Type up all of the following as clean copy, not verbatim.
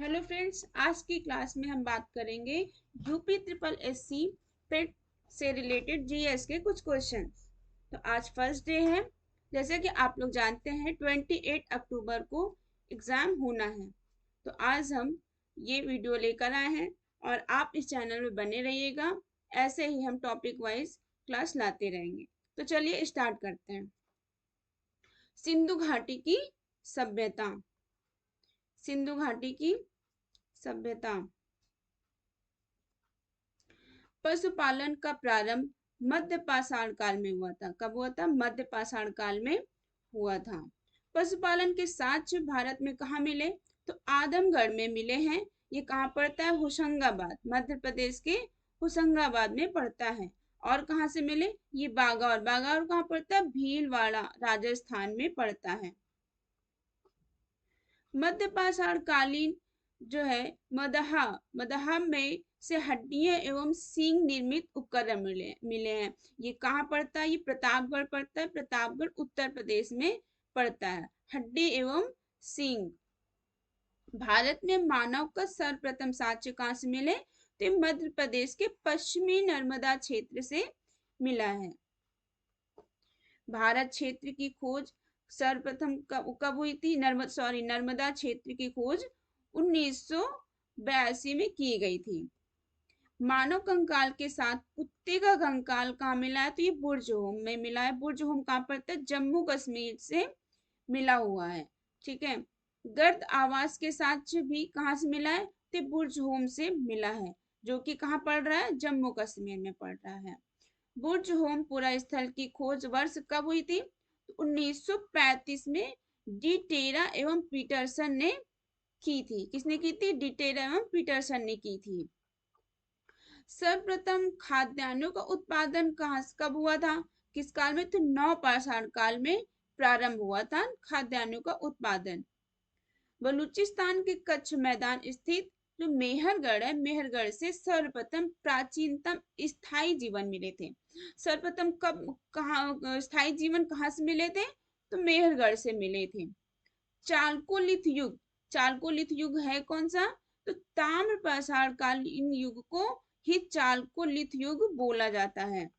Hello friends, आज की class में हम बात करेंगे यूपी ट्रिपल एससी पेट से रिलेटेड जीएस के कुछ क्वेश्चन। तो आज फर्स्ट डे है। जैसे कि आप लोग जानते हैं 28 अक्टूबर को एग्जाम होना है। तो आज हम ये वीडियो लेकर आए हैं और आप इस चैनल में बने रहिएगा। ऐसे ही हम टॉपिक वाइज क्लास लाते रहेंगे। तो चलिए स्टार्ट करते हैं। सिंधु घाटी की सभ्यता। सिंधु घाटी की सभ्यता। पशुपालन का प्रारंभ मध्य पाषाण काल में हुआ था। कब हुआ था? मध्य पाषाण काल में हुआ था। पशुपालन के साक्ष्य भारत में कहाँ मिले? तो आदमगढ़ में मिले हैं। ये कहाँ पड़ता है? होशंगाबाद, मध्य प्रदेश के होशंगाबाद में पड़ता है। और कहाँ से मिले? ये बागौर। बागौर कहाँ पड़ता है? भीलवाड़ा, राजस्थान में पड़ता है। मध्य पाषाण कालीन जो है मदहा मदहा में से हड्डियां एवं सींग निर्मित उपकरण मिले हैं। ये कहाँ पड़ता है? ये प्रतापगढ़ पड़ता है। प्रतापगढ़ उत्तर प्रदेश में पड़ता है। हड्डी एवं सींग। भारत में मानव का सर्वप्रथम साक्ष्य कहाँ से मिले? तो मध्य प्रदेश के पश्चिमी नर्मदा क्षेत्र से मिला है। भारत क्षेत्र की खोज सर्वप्रथम कब हुई थी? नर्मदा क्षेत्र की खोज 1982 में की गई थी। मानव कंकाल के साथ कुत्ते का कंकाल कहाँ मिला है? तो ये बुर्जहोम में मिला है। बुर्जहोम कहाँ पड़ता है? जम्मू कश्मीर से मिला हुआ है। ठीक है। गर्द आवास के साथ भी कहाँ से मिला है? तो बुर्जहोम से मिला है, जो कि कहाँ पड़ रहा है? जम्मू कश्मीर में पड़ रहा है। बुर्जहोम पुरा स्थल की खोज वर्ष कब हुई थी? 1935 में डी टेरा एवं पीटरसन ने की थी। किसने की थी? डी टेरा एवं पीटरसन ने की थी। सर्वप्रथम खाद्यान्नों का उत्पादन कब हुआ था? किस काल में? तो नवपाषाण काल में प्रारंभ हुआ था खाद्यान्नों का उत्पादन। बलूचिस्तान के कच्छ मैदान स्थित जो मेहरगढ़ है, मेहरगढ़ से सर्वप्रथम प्राचीनतम स्थायी जीवन मिले थे। सर्वप्रथम कब कहाँ स्थायी जीवन कहाँ से मिले थे? तो मेहरगढ़ से मिले थे। चालकोलिथ युग। चालकोलिथ युग है कौन सा? तो ताम्र पाषाण कालीन युग को ही चालकोलिथ युग बोला जाता है।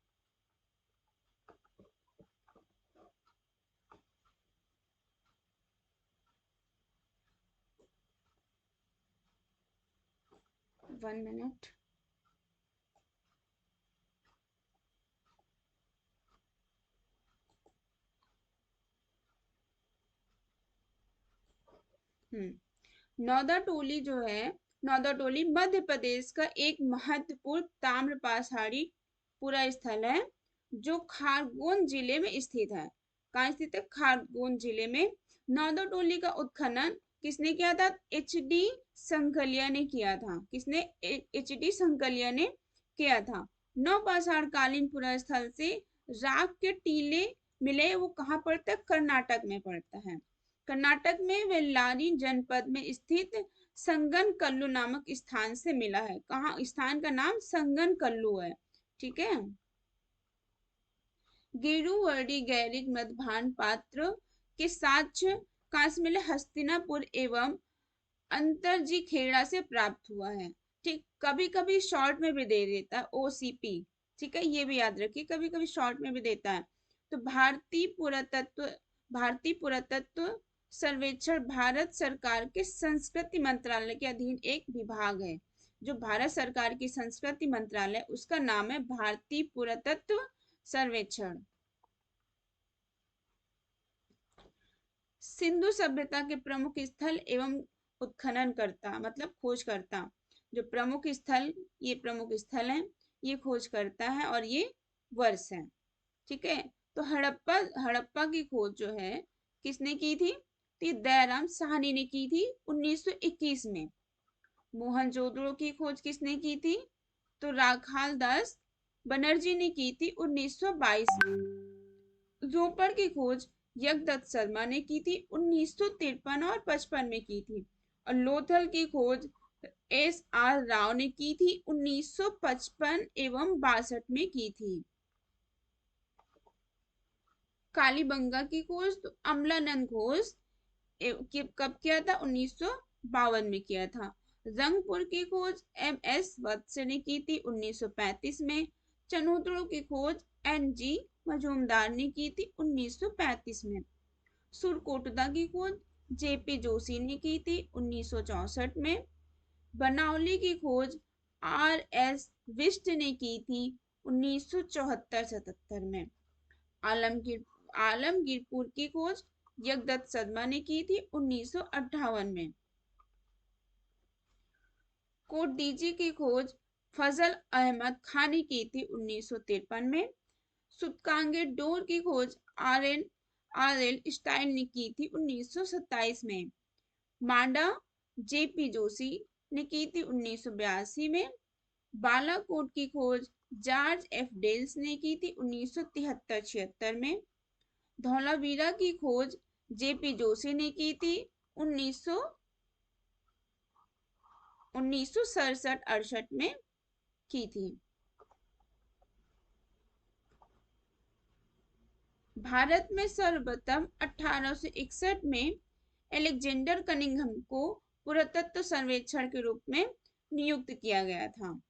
One minute. नौदा टोली जो है, नौदा टोली मध्य प्रदेश का एक महत्वपूर्ण ताम्र पाषाणी पूरा स्थल है, जो खारगोन जिले में स्थित है। कहाँ स्थित है? खारगोन जिले में। नौदा टोली का उत्खनन किसने किया था? एच डी संकलिया ने किया था। किसने? एच डी संकलिया ने किया था। नवपाषाण कालीन पुरा स्थल से राख के टीले मिले। वो कहाँ पड़ता है? कर्नाटक में पड़ता है। कर्नाटक में वेल्लारी जनपद में स्थित संगन कल्लू नामक स्थान से मिला है। कहाँ? स्थान का नाम संगन कल्लू है। ठीक है। गिरुवर्डी गैरिक मध्भान पात्र के साक्ष्य कहाँ से मिले? हस्तिनापुर एवं अंतरजी खेड़ा से प्राप्त हुआ है। ठीक, कभी कभी शॉर्ट में भी दे देता है ओसीपी। ठीक है, ये भी याद रखिए, कभी कभी शॉर्ट में भी देता है। तो भारतीय पुरातत्व सर्वेक्षण भारत सरकार के संस्कृति मंत्रालय के अधीन एक विभाग है। जो भारत सरकार की संस्कृति मंत्रालय, उसका नाम है भारतीय पुरातत्व सर्वेक्षण। सिंधु सभ्यता के प्रमुख स्थल एवं उत्खनन करता, मतलब खोज करता। जो प्रमुख स्थल, ये प्रमुख स्थल है, ये खोज करता है और ये वर्ष है। ठीक है। तो हड़प्पा हड़प्पा की खोज जो है किसने की थी? तो दयाराम साहनी ने की थी 1921 में। मोहनजोदड़ो की खोज किसने की थी? तो राखाल दास बनर्जी ने की थी 1922 में। रोपड़ की खोज यज्ञदत्त शर्मा ने की थी 1953 और 55 में की थी। और लोथल की खोज एस आर राव ने की थी 1955 एवं 62 में की थी। कालीबंगा की खोज तो अमलानंद घोष कब किया था? 1952 में किया था। रंगपुर की खोज MS वत्स ने की थी 1935 में। चनूतड़ों की खोज NG मजूमदार ने की थी 1935 में। सुरकोटदा की खोज JP जोशी ने की थी 1964 में। बनावली की खोज RS विष्ट ने की थी 1974-77 में। आलमगीर आलमगीरपुर की खोज जगदत्त सदमा ने की थी 1958 में। कोटडीजी की खोज फजल अहमद खान ने की थी 1953 में। सूतकांगे डोर की खोज RL स्टाइल ने की थी 1927 में। मांडा JP जोशी ने की थी 1982 में। बालाकोट की खोज जॉर्ज F डेल्स ने की थी 1973-76 में। धौलावीरा की खोज JP जोशी ने की थी 1967-68 में की थी। भारत में सर्वप्रथम 1861 में एलेक्जेंडर कनिंघम को पुरातत्व सर्वेक्षण के रूप में नियुक्त किया गया था।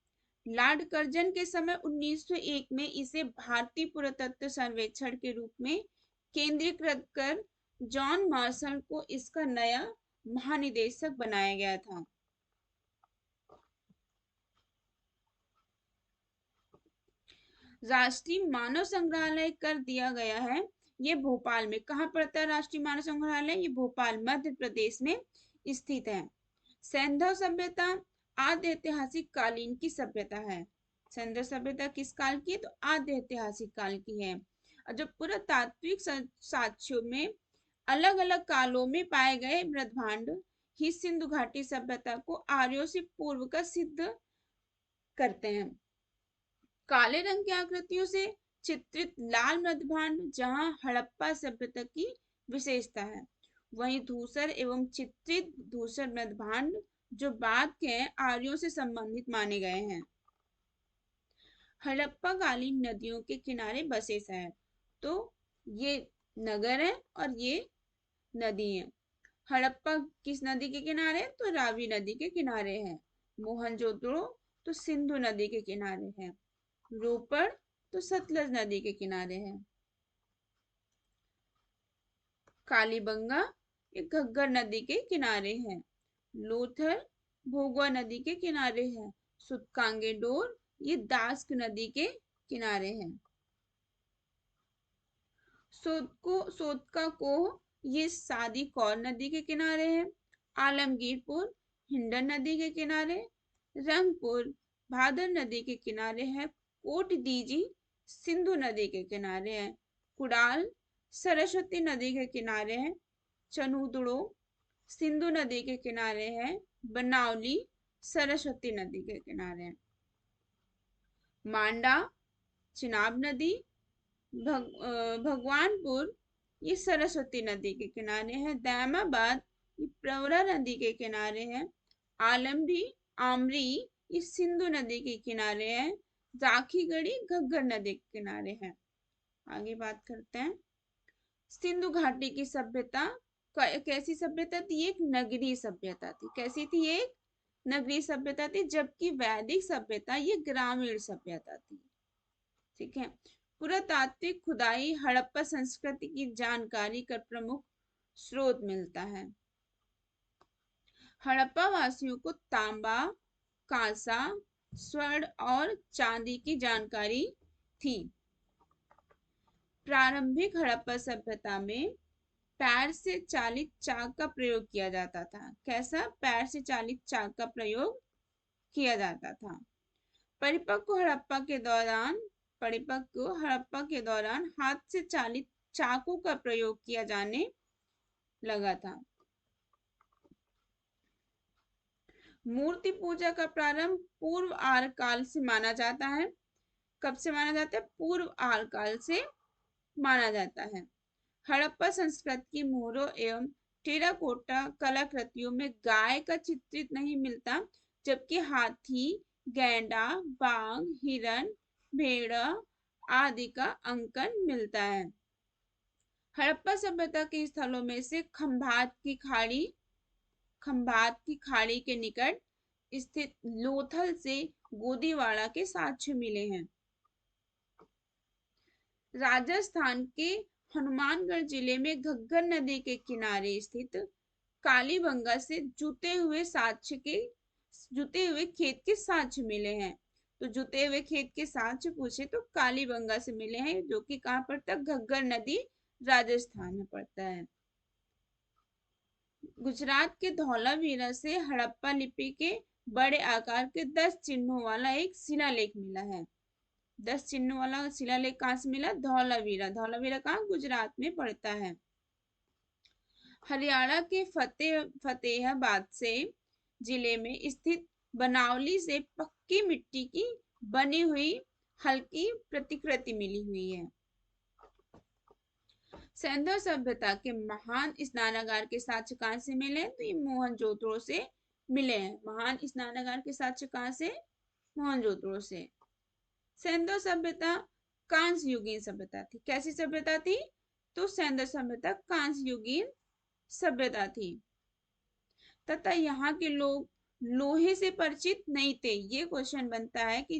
लॉर्ड कर्जन के समय 1901 में इसे भारतीय पुरातत्व सर्वेक्षण के रूप में केंद्रीकृत कर जॉन मार्शल को इसका नया महानिदेशक बनाया गया था। राष्ट्रीय मानव संग्रहालय कर दिया गया है ये भोपाल में। कहाँ पड़ता है राष्ट्रीय मानव संग्रहालय? ये भोपाल मध्य प्रदेश में स्थित है। सैंधव सभ्यता आद्य ऐतिहासिक कालीन की सभ्यता है। सैंधव सभ्यता किस काल की है? तो आद्य ऐतिहासिक काल की है। और जो पुरातात्विक साक्ष्यों में अलग अलग कालों में पाए गए मृदभांड ही सिंधु घाटी सभ्यता को आर्यों से पूर्व का सिद्ध करते हैं। काले रंग की आकृतियों से चित्रित लाल मृदभांड जहां हड़प्पा सभ्यता की विशेषता है, वहीं धूसर एवं चित्रित धूसर मृदभांड जो बाद के आर्यों से संबंधित माने गए हैं। हड़प्पा कालीन नदियों के किनारे बसे शहर, तो ये नगर है और ये नदी है। हड़प्पा किस नदी के किनारे? तो रावी नदी के किनारे है। मोहनजोदड़ो तो सिंधु नदी के किनारे है। रोपड़ तो सतलज नदी के किनारे है। कालीबंगा ये घग्गर नदी के किनारे है। लोथर भोगवा नदी के किनारे है। सुतकांगे डोर ये दास्क नदी के किनारे है। सोतका कोह ये सादी कौर नदी के किनारे है। आलमगीरपुर हिंडन नदी के किनारे। रंगपुर भादर नदी के किनारे है। कोट दीजी सिंधु नदी के किनारे है। कुडाल सरस्वती नदी के किनारे है। चनूदड़ो सिंधु नदी के किनारे है। बनावली सरस्वती नदी के किनारे है। मांडा चिनाब नदी भगवानपुर ये सरस्वती नदी के किनारे है। दामाबाद ये प्रवरा नदी के किनारे है। आमरी ये सिंधु नदी के किनारे है। जाखीगढ़ी घग्गर नदी के किनारे है। आगे बात करते हैं। सिंधु घाटी की सभ्यता कैसी सभ्यता थी? एक नगरीय सभ्यता थी। कैसी थी? एक नगरीय सभ्यता थी, जबकि वैदिक सभ्यता ये ग्रामीण सभ्यता थी। ठीक है। पुरातात्विक खुदाई हड़प्पा संस्कृति की जानकारी का प्रमुख स्रोत मिलता है। हड़प्पा वासियों को तांबा, कांसा, स्वर्ण और चांदी की जानकारी थी। प्रारंभिक हड़प्पा सभ्यता में पैर से चालित चाक का प्रयोग किया जाता था। कैसा? पैर से चालित चाक का प्रयोग किया जाता था। परिपक्व हड़प्पा के दौरान हाथ से चालित चाकू का प्रयोग किया जाने लगा था। मूर्ति पूजा का प्रारंभ पूर्व आर्य काल से माना जाता है। कब से माना जाता है? पूर्व आर्य काल से माना जाता है। हड़प्पा संस्कृति की मोहरों एवं टेराकोटा कलाकृतियों में गाय का चित्रित नहीं मिलता, जबकि हाथी, गैंडा, बाघ, हिरण, भेड़ा आदि का अंकन मिलता है। हड़प्पा सभ्यता के स्थलों में से खंभात की खाड़ी खंभात की खाड़ी के निकट स्थित लोथल से गोदीवाड़ा के साक्ष्य मिले हैं। राजस्थान के हनुमानगढ़ जिले में घग्गर नदी के किनारे स्थित कालीबंगा से जुते हुए खेत के साक्ष्य मिले हैं। तो जुते हुए खेत के साक्ष्य पूछे तो कालीबंगा से मिले हैं, जो कि कहाँ पड़ता है? घग्गर नदी राजस्थान में पड़ता है। गुजरात के धौलावीरा से हड़प्पा लिपि के बड़े आकार के 10 चिन्हों वाला एक शिलालेख मिला है। 10 चिन्हों वाला शिलालेख कहाँ से मिला? धौलावीरा। धौलावीरा कहाँ? गुजरात में पड़ता है। हरियाणा के फतेहाबाद से जिले में स्थित बनावली से पक्की मिट्टी की बनी हुई हल्की प्रतिकृति मिली हुई है। सिंधु सभ्यता के महान स्नानागार के साक्ष्य कहाँ से मिले? तो ये मोहनजोदड़ो से मिले हैं। महान स्नानागार के साक्ष्य कहाँ से? मोहनजोदड़ो से। सिंधु सभ्यता कांस्य युगीन सभ्यता थी। कैसी सभ्यता थी? तो सिंधु सभ्यता कांस्य युगीन सभ्यता थी तथा यहाँ के लोग लोहे से परिचित नहीं थे। ये क्वेश्चन बनता है कि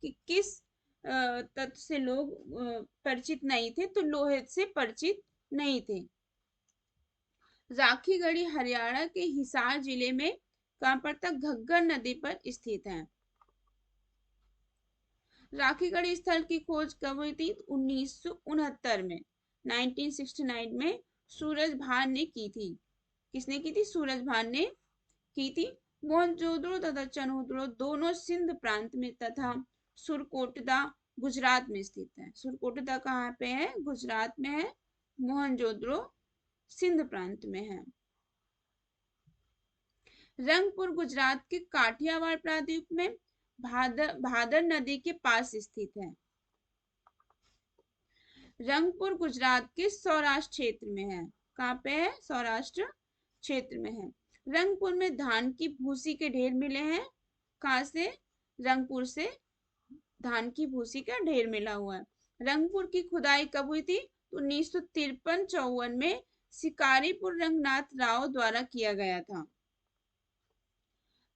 किस तत्व से लोग परिचित नहीं थे? तो लोहे से परिचित नहीं थे। राखीगढ़ी हरियाणा के हिसार जिले में कहाँ पड़ता? घग्गर नदी पर स्थित है। राखीगढ़ी स्थल की खोज कब हुई थी? 1969 में, 1969 में सूरज भान ने की थी। किसने की थी? सूरज भान ने की थी। मोहनजोदड़ो तथा चनोदड़ो दोनों सिंध प्रांत में तथा सुरकोटदा गुजरात में स्थित है। सुरकोटदा कहाँ पे है? गुजरात में है। मोहनजोदड़ो सिंध प्रांत में है। रंगपुर गुजरात के काठियावाड़ प्रांत में भादर नदी के पास स्थित है। रंगपुर गुजरात के सौराष्ट्र क्षेत्र में है। कहाँ पे है? सौराष्ट्र क्षेत्र में है। रंगपुर में धान की भूसी के ढेर मिले हैं। कहाँ से? रंगपुर से धान की भूसी का ढेर मिला हुआ है। रंगपुर की खुदाई कब हुई थी? 1953-54 में शिकारीपुर रंगनाथ राव द्वारा किया गया था।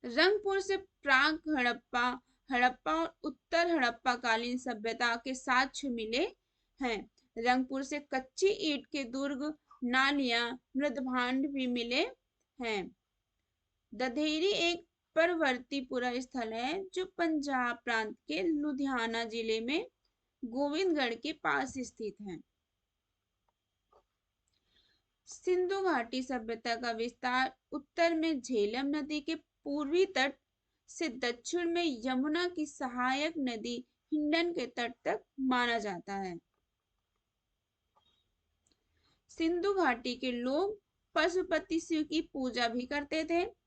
रंगपुर से प्राग हड़प्पा और उत्तर हड़प्पा कालीन सभ्यता के साक्ष्य मिले हैं। रंगपुर से कच्ची ईंट के दुर्ग, नालियां, मृदभांड भी मिले हैं। दधेरी एक परवर्ती पुरा स्थल है जो पंजाब प्रांत के लुधियाना जिले में गोविंदगढ़ के पास स्थित है। सिंधु घाटी सभ्यता का विस्तार उत्तर में झेलम नदी के पूर्वी तट से दक्षिण में यमुना की सहायक नदी हिंडन के तट तक माना जाता है। सिंधु घाटी के लोग पशुपति शिव की पूजा भी करते थे।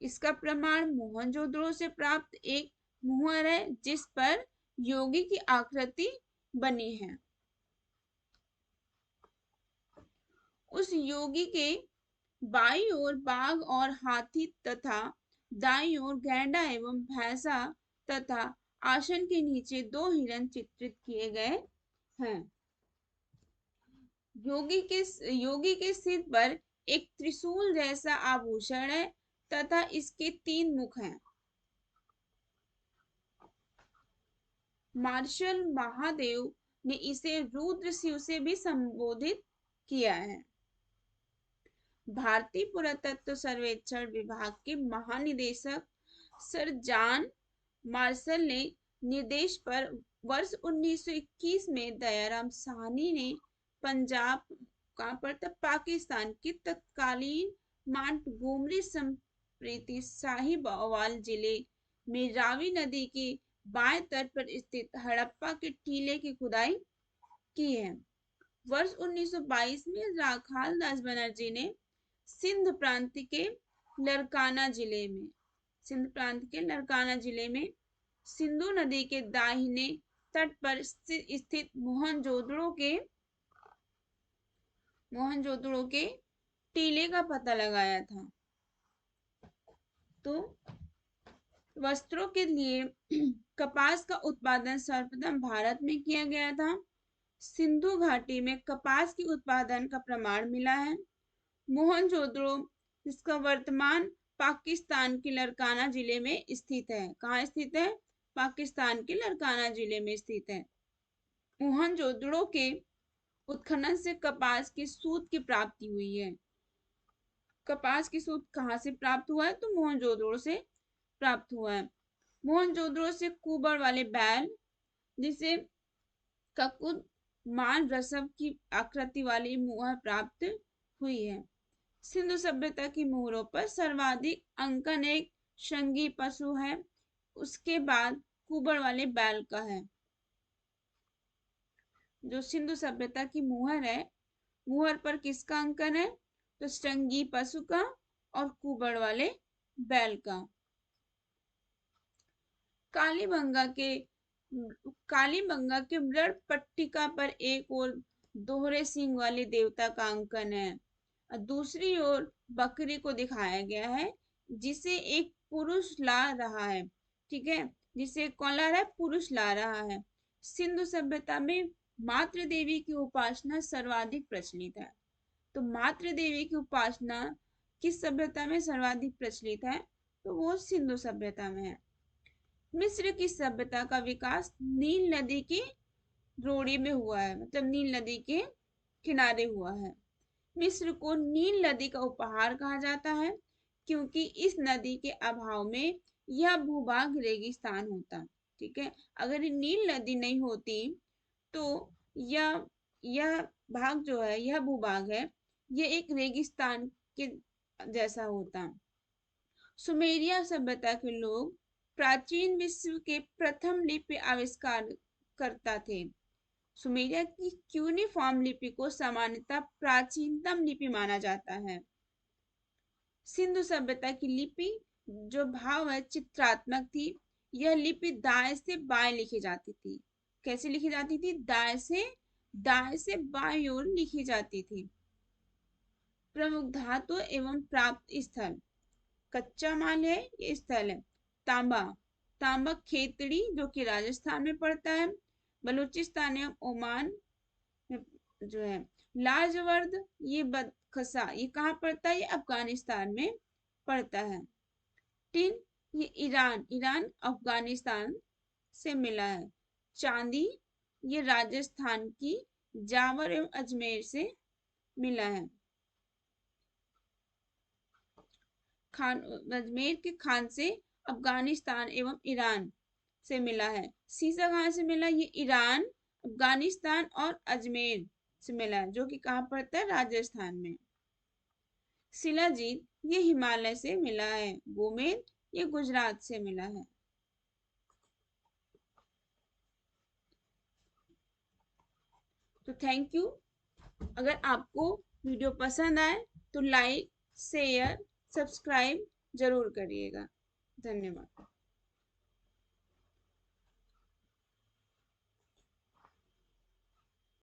इसका प्रमाण मोहनजोदड़ो से प्राप्त एक मुहर है जिस पर योगी की आकृति बनी है। उस योगी के बाईं ओर बाघ और हाथी तथा दाईं ओर गैंडा एवं भैंसा तथा आसन के नीचे 2 हिरण चित्रित किए गए हैं। योगी के सिर पर एक त्रिशूल जैसा आभूषण है तथा इसके 3 मुख हैं। मार्शल महादेव ने इसे रुद्र शिव से भी संबोधित किया है। भारतीय पुरातत्व सर्वेक्षण विभाग के महानिदेशक सर जॉन मार्शल ने निर्देश पर वर्ष 1921 में दयाराम साहनी ने पंजाब पाकिस्तान की तत्कालीन मांटगोमरी संप्रीति साहिबवाल जिले में रावी नदी के बाएं तट पर स्थित हड़प्पा के टीले की खुदाई की है। वर्ष 1922 में राखाल दास बनर्जी ने सिंध प्रांत के लड़काना जिले में सिंधु नदी के दाहिने तट पर स्थित मोहनजोदड़ो के टीले का पता लगाया था। तो वस्त्रों के लिए कपास का उत्पादन सर्वप्रथम भारत में किया गया था। सिंधु घाटी में कपास के उत्पादन का प्रमाण मिला है। मोहनजोदड़ो जिसका वर्तमान पाकिस्तान के लरकाना जिले में स्थित है। कहाँ स्थित है? पाकिस्तान के लरकाना जिले में स्थित है। मोहनजोदड़ो के उत्खनन से कपास के सूत की प्राप्ति हुई है। कपास की सूत कहाँ से प्राप्त हुआ है? तो मोहनजोदड़ो से प्राप्त हुआ है। मोहनजोदड़ो से कुबर वाले बैल, जिसे ककुद मान रसव की आकृति वाली मुहर प्राप्त हुई है। सिंधु सभ्यता की मुहरों पर सर्वाधिक अंकन एक श्रृंगी पशु है, उसके बाद कुबर वाले बैल का है। जो सिंधु सभ्यता की मुहर है, मुहर पर किसका अंकन है? तो श्रृंगी पशु का और कुबर वाले बैल का। कालीबंगा के मृड़ पट्टिका पर एक और दोहरे सींग वाले देवता का अंकन है और दूसरी ओर बकरी को दिखाया गया है, जिसे एक पुरुष ला रहा है। ठीक है, जिसे कौन ला रहा है? पुरुष ला रहा है। सिंधु सभ्यता में मातृ देवी की उपासना सर्वाधिक प्रचलित है। तो मातृ देवी की उपासना किस सभ्यता में सर्वाधिक प्रचलित है? तो वो सिंधु सभ्यता में है। मिस्र की सभ्यता का विकास नील नदी की रोड़ी में हुआ है, मतलब नील नदी के किनारे हुआ है। मिस्र को नील नदी का उपहार कहा जाता है, क्योंकि इस नदी के अभाव में यह भूभाग रेगिस्तान होता। ठीक है, अगर नील नदी नहीं होती तो यह भाग जो है, यह भूभाग है, यह एक रेगिस्तान के जैसा होता। सुमेरिया सभ्यता के लोग प्राचीन विश्व के प्रथम लिपि आविष्कार करता थे। सुमेरिया की क्यूनिफॉर्म लिपि को सामान्यतः प्राचीनतम लिपि माना जाता है। सिंधु सभ्यता की लिपि जो भाव है चित्रात्मक थी। यह लिपि दाएं से बाएं लिखी जाती थी। कैसे लिखी जाती थी? दाएं से बाएं ओर लिखी जाती थी। प्रमुख धातु एवं प्राप्त स्थल, कच्चा माल है, ये स्थल है। तांबा खेतड़ी जो कि राजस्थान में पड़ता है, बलूचिस्तान एवं ओमान में जो है। लाजवर्द ये बदखसा ये कहाँ पड़ता है? ये अफगानिस्तान में पड़ता है। टिन ये ईरान अफगानिस्तान से मिला है। चांदी ये राजस्थान की जावर एवं अजमेर से मिला है। अजमेर के खान से अफगानिस्तान एवं ईरान से मिला है। सीसा कहाँ से मिला? ये ईरान, अफगानिस्तान और अजमेर से मिला है, जो कि कहाँ पड़ता है? राजस्थान में। शिलाजीत ये हिमालय से मिला है। गोमेद ये गुजरात से मिला है। तो थैंक यू। अगर आपको वीडियो पसंद आए तो लाइक, शेयर, सब्सक्राइब जरूर करिएगा। धन्यवाद।